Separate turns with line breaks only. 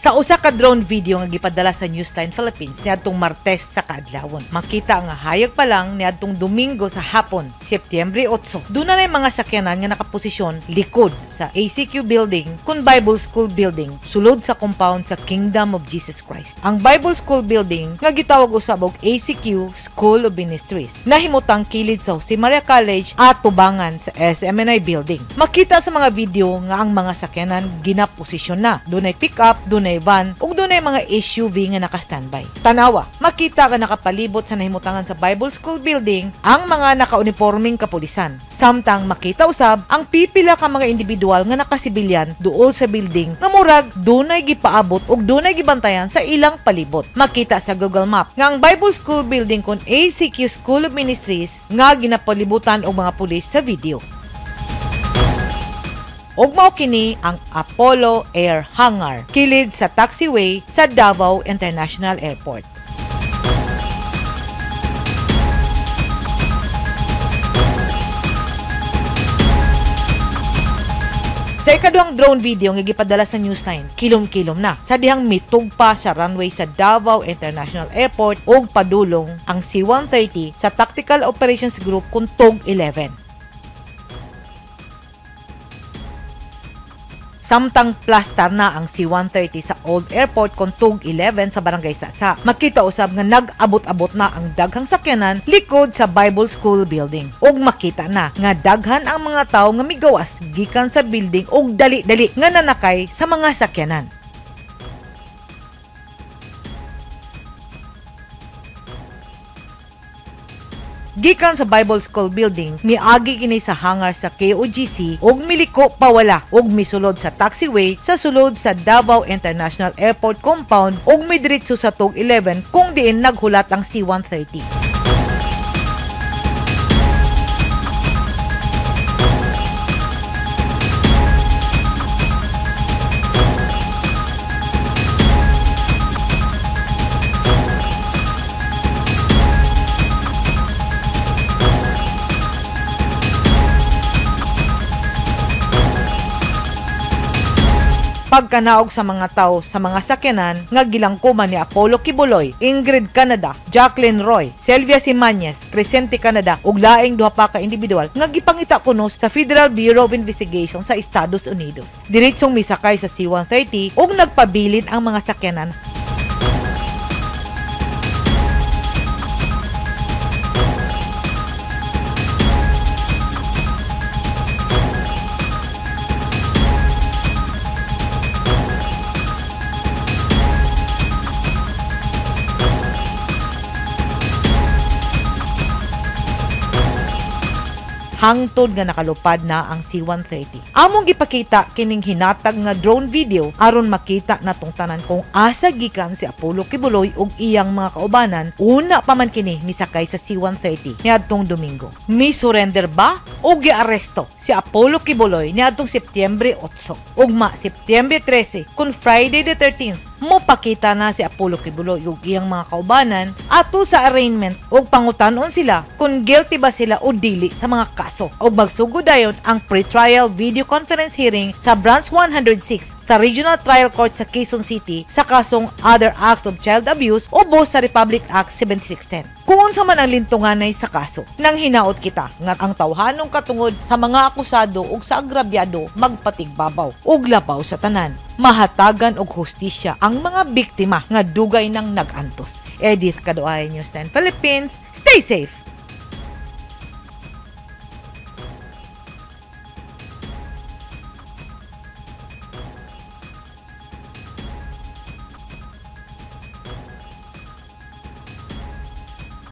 Sa usa ka drone video nga gipadala sa Newsline Philippines niadtong Martes sa kaadlawon, makita nga hayag pa lang niadtong Domingo sa hapon, Setyembre 8. Doon na mga sakyanan nga nakaposisyon likod sa ACQ building kun Bible School building sulod sa compound sa Kingdom of Jesus Christ. Ang Bible School building nga gitawag usab og ACQ School of Ministries nahimutang kilid sa Jose Maria College at tubangan sa SMNI building. Makita sa mga video nga ang mga sakyanan ginaposisyon na. Dunay pick-up, dunay van, ug dunay mga SUV nga naka-standby. Tanawa, makita ka nakapalibot sa nahimutangan sa Bible School building ang mga naka-uniforming kapulisan. Samtang makita usab ang pipila ka mga individual nga nakasibilyan duol sa building nga murag dunay gipaabot ug dunay gibantayan sa ilang palibot. Makita sa Google Map nga ang Bible School building kon ACQ School of Ministries nga ginapalibutan og mga pulis sa video. Ug mao kini ang Apollo Air Hangar kilid sa taxiway sa Davao International Airport. Sa ikaduhang drone video nga gipadala sa Newsline, kilom-kilom na sa dihang mitugpa sa runway sa Davao International Airport ug padulong ang C-130 sa Tactical Operations Group kun TOG-11. Samtang plastar na ang C-130 sa Old Airport kon TOG-11 sa Barangay Sasa. Makita usab nga nag-abot-abot na ang daghang sakyanan likod sa Bible School building. Ug makita na nga daghan ang mga tawo nga migawas gikan sa building ug dali-dali nga nanakay sa mga sakyanan. Gikan sa Bible School building, miagi kini sa hangar sa KoJC ug miliko pawala ug misulod sa taxiway sa sulod sa Davao International Airport compound ug midiretso sa TOG-11 kung diin naghulat ang C-130. Pagkanaog sa mga tao sa mga sakyanan nga gilangkuman ni Apollo Quiboloy, Ingrid Canada, Jacqueline Roy, Sylvia Simanes, Crescente Canada ug laing duha pa ka individual nga gipangita kuno sa Federal Bureau of Investigation sa Estados Unidos. Diretsong misakay sa C-130 ug nagpabilin ang mga sakyanan. Hangtod nga nakalupad na ang C-130. Among gipakita kining hinatag nga drone video aron makita natong tanan kung asa gikan si Apollo Quiboloy ug iyang mga kaubanan una pa man kini misakay sa C-130 niadtong Domingo. Mi-surrender ba o giaresto si Apollo Quiboloy niadtong Setyembre 8 ugma Setyembre 13 kun Friday the 13th mopakita na si Apollo Quiboloy ug iyang mga kaubanan ato sa arraignment ug pangutanon sila kung guilty ba sila o dili sa mga kaso. Ug magsugod dayon ang pre-trial video conference hearing sa Branch 106 sa Regional Trial Court sa Quezon City sa kasong Other Acts of Child Abuse o BOS sa Republic Act 7610. Kung unsa man ang lintunganay sa kaso, nang hinaot kita nga ang tawhanong katungod sa mga akusado ug sa agrabyado magpatigbabaw ug labaw sa tanan. Mahatagan og hustisya ang mga biktima nga dugay nang nagantos. Edith Kaduay, Newsline Philippines. Stay safe!